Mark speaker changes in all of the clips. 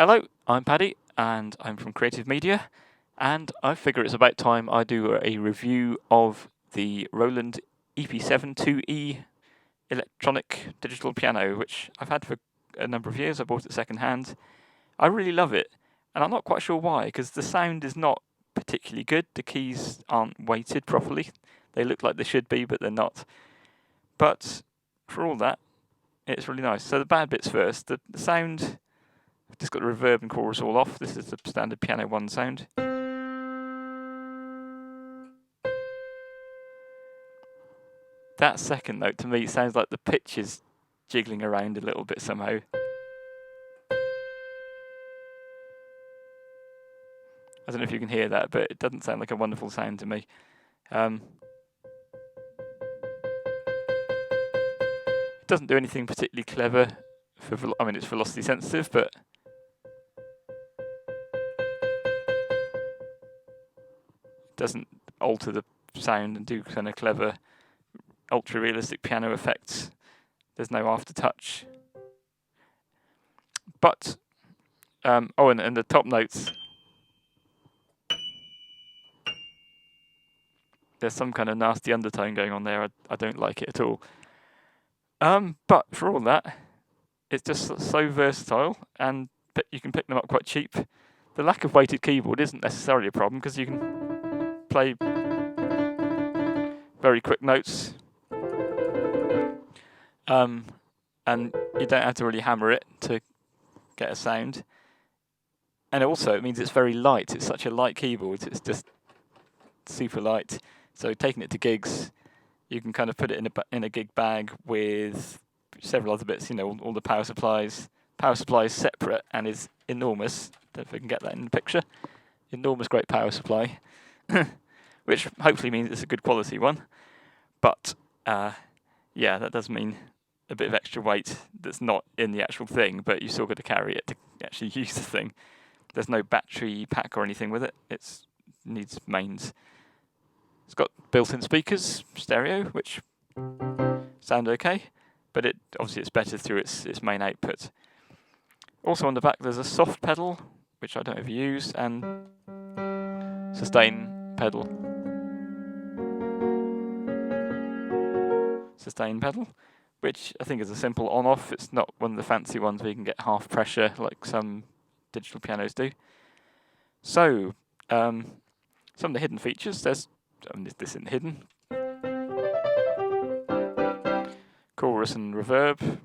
Speaker 1: Hello, I'm Paddy, and I'm from Creative Media, and I figure it's about time I do a review of the Roland EP7-IIe electronic digital piano, which I've had for a number of years. I bought it second hand. I really love it, and I'm not quite sure why, because the sound is not particularly good. The keys aren't weighted properly. They look like they should be, but they're not. But for all that, it's really nice. So the bad bits first. The sound, I've just got the reverb and chorus all off. This is the standard piano 1 sound. That second note to me sounds like the pitch is jiggling around a little bit somehow. I don't know if you can hear that, but it doesn't sound like a wonderful sound to me. It doesn't do anything particularly clever. It's velocity sensitive, but it doesn't alter the sound and do kind of clever, ultra-realistic piano effects. There's no aftertouch. But, and the top notes, there's some kind of nasty undertone going on there. I don't like it at all. But for all that, it's just so versatile, and you can pick them up quite cheap. The lack of weighted keyboard isn't necessarily a problem, because you can play very quick notes, and you don't have to really hammer it to get a sound. And also, it means it's very light. It's such a light keyboard. It's just super light. So taking it to gigs, you can kind of put it in a gig bag with several other bits. All the power supplies. Power supply is separate and is enormous. Don't know if I can get that in the picture. Enormous, great power supply, which hopefully means it's a good quality one. But that does mean a bit of extra weight that's not in the actual thing, but you still got to carry it to actually use the thing. There's no battery pack or anything with it. It needs mains. It's got built-in speakers, stereo, which sound okay, but obviously it's better through its main output. Also on the back there's a soft pedal, which I don't ever use, and sustain pedal. Which I think is a simple on-off. It's not one of the fancy ones where you can get half pressure like some digital pianos do. So, some of the hidden features, this isn't hidden. Chorus and reverb.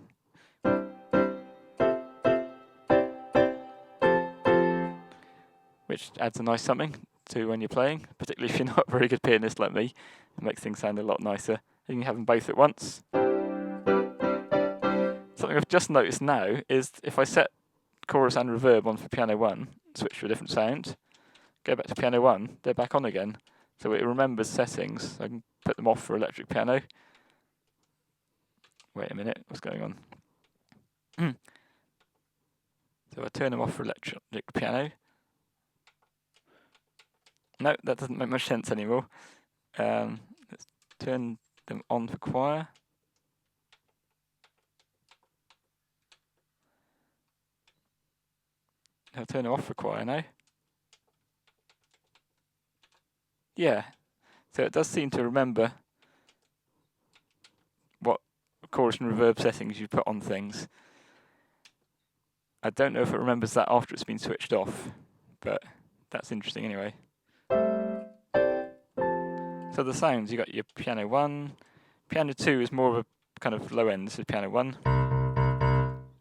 Speaker 1: Which adds a nice something to when you're playing, particularly if you're not a very good pianist like me. It makes things sound a lot nicer. You can have them both at once. Something I've just noticed now is if I set chorus and reverb on for piano 1, switch to a different sound, go back to piano 1, they're back on again. So it remembers settings. I can put them off for electric piano. Wait a minute, what's going on? So I turn them off for electric piano. No, that doesn't make much sense anymore. Let's turn them on for choir. I'll turn them off for choir now. Yeah, so it does seem to remember what chorus and reverb settings you put on things. I don't know if it remembers that after it's been switched off, but that's interesting anyway. So the sounds, you got your piano 1. Piano 2 is more of a kind of low end. This is piano 1.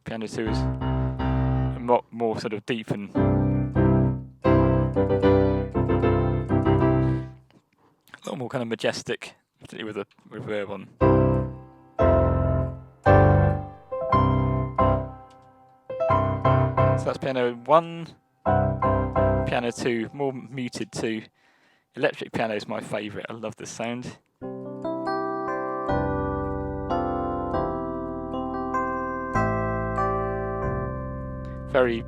Speaker 1: Piano 2 is a lot more sort of deep and a lot more kind of majestic, particularly with a reverb on. So that's piano 1, piano 2, more muted 2. Electric piano is my favourite. I love this sound. Very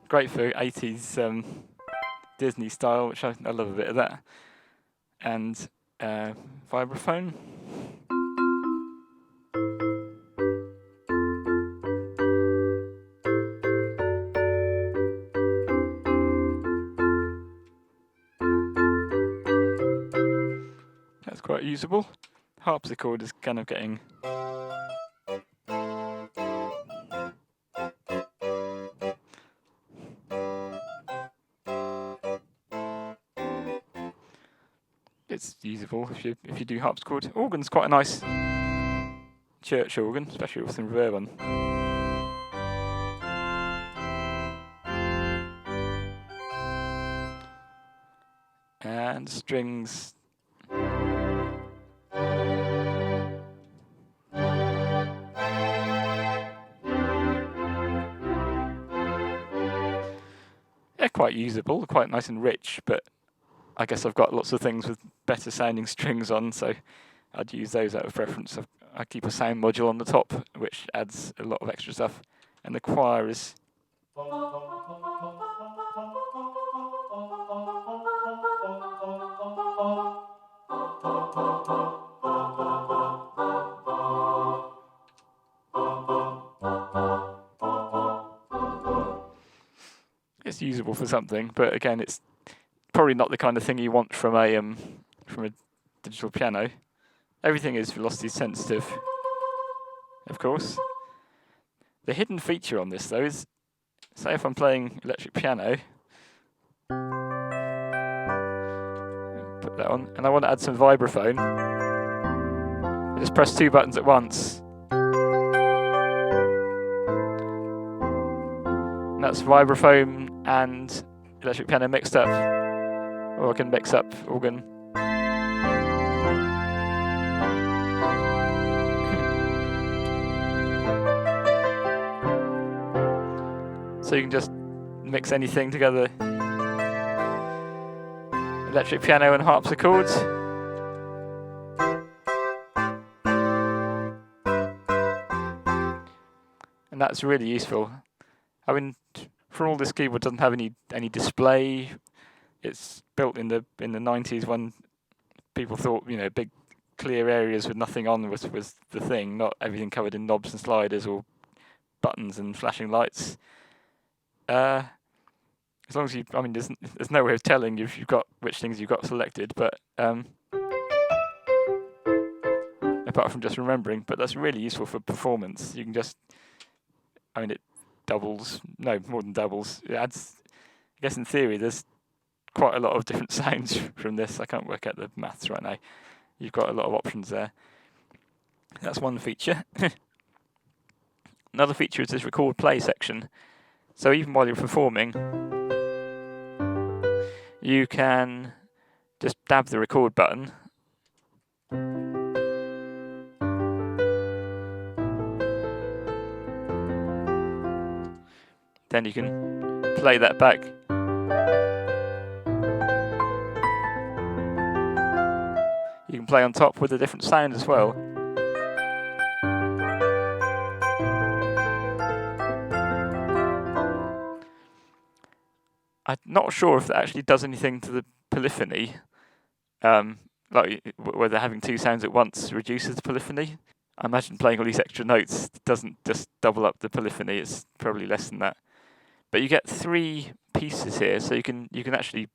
Speaker 1: great for 80s Disney style, which I love a bit of that. And vibraphone. That's quite usable. Harpsichord is kind of getting it's usable if you do harpsichord. Organ's quite a nice church organ, especially with some reverb on. And strings. Yeah, quite usable, quite nice and rich, but I guess I've got lots of things with better sounding strings on, so I'd use those out of preference. I keep a sound module on the top, which adds a lot of extra stuff, and the choir is it's usable for something, but again, it's probably not the kind of thing you want from a digital piano. Everything is velocity sensitive, of course. The hidden feature on this, though, is, say if I'm playing electric piano, put that on, and I want to add some vibraphone, I just press 2 buttons at once. And that's vibraphone and electric piano mixed up. Or I can mix up organ. So you can just mix anything together. Electric piano and harpsichords. And that's really useful. I mean, for all this keyboard doesn't have any display. It's built in the 90s when people thought, big clear areas with nothing on was the thing, not everything covered in knobs and sliders or buttons and flashing lights. As long as there's no way of telling if you've got which things you've got selected, but apart from just remembering, but that's really useful for performance. You can just, it doubles, no, more than doubles. It adds, I guess in theory, there's quite a lot of different sounds from this. I can't work out the maths right now. You've got a lot of options there. That's one feature. Another feature is this record play section. So even while you're performing, you can just dab the record button. Then you can play that back. You can play on top with a different sound as well. I'm not sure if that actually does anything to the polyphony. Like whether having two sounds at once reduces the polyphony. I imagine playing all these extra notes doesn't just double up the polyphony. It's probably less than that. But you get 3 pieces here, so you can actually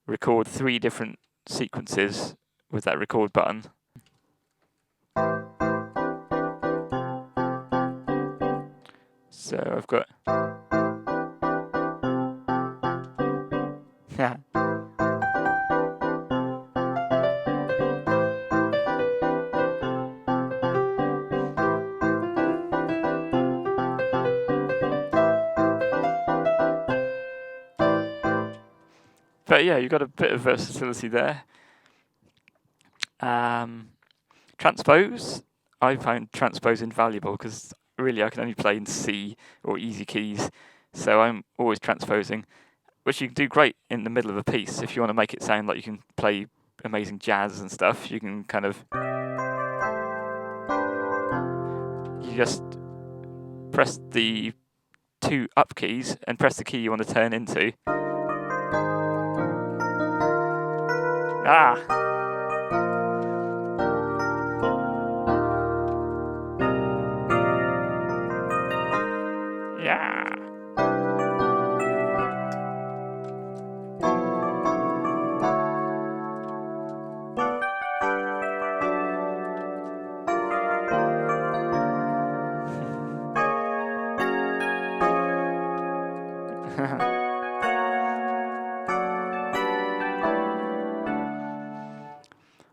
Speaker 1: record 3 different sequences with that record button. So I've got But yeah, you've got a bit of versatility there. Transpose. I found Transpose invaluable because really I can only play in C or easy keys, so I'm always transposing, which you can do great in the middle of a piece. If you want to make it sound like you can play amazing jazz and stuff, you can kind of... You just press the 2 up keys and press the key you want to turn into. Ah! Yeah!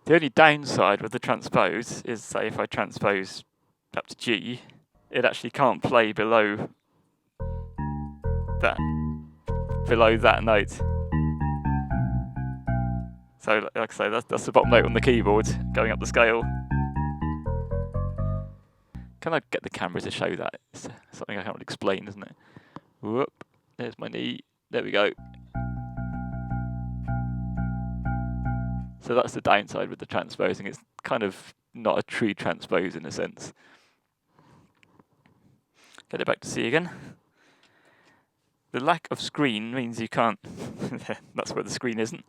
Speaker 1: The only downside with the transpose is, say, if I transpose up to G, it actually can't play below that note. So, like I say, that's the bottom note on the keyboard going up the scale. Can I get the camera to show that? It's something I can't really explain, isn't it? Whoop! There's my knee. There we go. So that's the downside with the transposing. It's kind of not a true transpose in a sense. Get it back to C again. The lack of screen means you can't, that's where the screen isn't,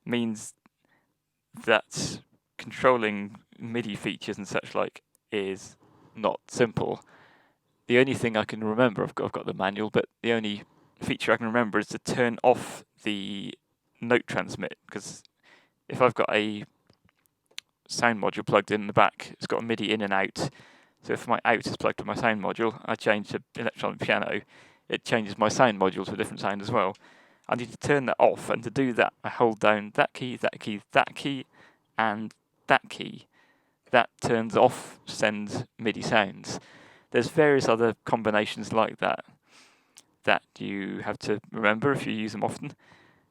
Speaker 1: means that controlling MIDI features and such like is not simple. The only thing I can remember, I've got the manual, but the only feature I can remember is to turn off the note transmit, because if I've got a sound module plugged in the back, it's got a MIDI in and out. So if my out is plugged to my sound module, I change to electronic piano, it changes my sound module to a different sound as well. I need to turn that off, and to do that, I hold down that key, that key, that key, and that key. That turns off send MIDI sounds. There's various other combinations like that that you have to remember if you use them often.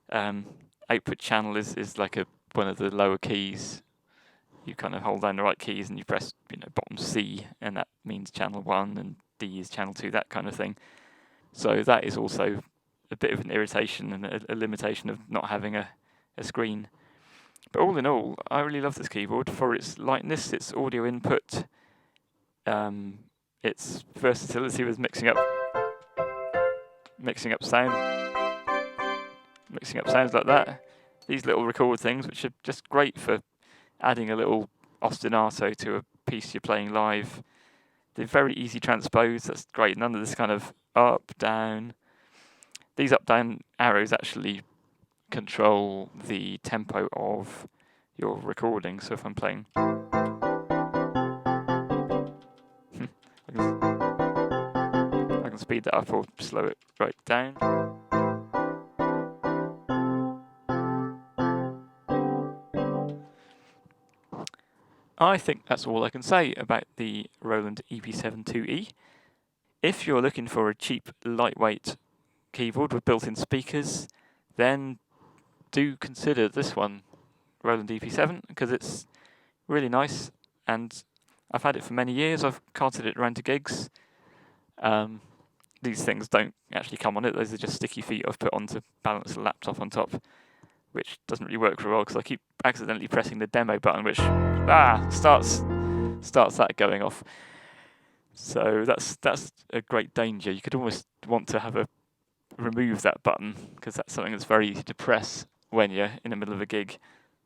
Speaker 1: Output channel is like one of the lower keys. You kind of hold down the right keys and you press bottom C, and that means channel 1, and D is channel 2, that kind of thing. So that is also a bit of an irritation and a limitation of not having a screen. But all in all, I really love this keyboard for its lightness, its audio input, its versatility with mixing up sounds like that. These little record things, which are just great for adding a little ostinato to a piece you're playing live. They're very easy transpose, that's great. None of this kind of up, down. These up-down arrows actually control the tempo of your recording. So if I'm playing, I can speed that up or slow it right down. I think that's all I can say about the Roland EP7-IIe. If you're looking for a cheap, lightweight keyboard with built-in speakers, then do consider this one, Roland EP7, because it's really nice, and I've had it for many years. I've carted it around to gigs. These things don't actually come on it. Those are just sticky feet I've put on to balance the laptop on top, which doesn't really work very well because I keep accidentally pressing the demo button, which starts that going off. So that's a great danger. You could almost want to remove that button, because that's something that's very easy to press when you're in the middle of a gig.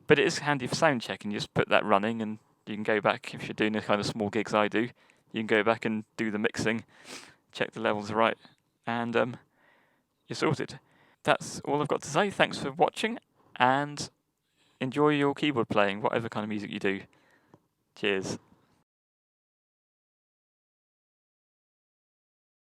Speaker 1: But it is handy for sound checking. You just put that running, and you can go back if you're doing the kind of small gigs I do. You can go back and do the mixing, check the levels are right, and you're sorted. That's all I've got to say. Thanks for watching, and enjoy your keyboard playing, whatever kind of music you do. Cheers.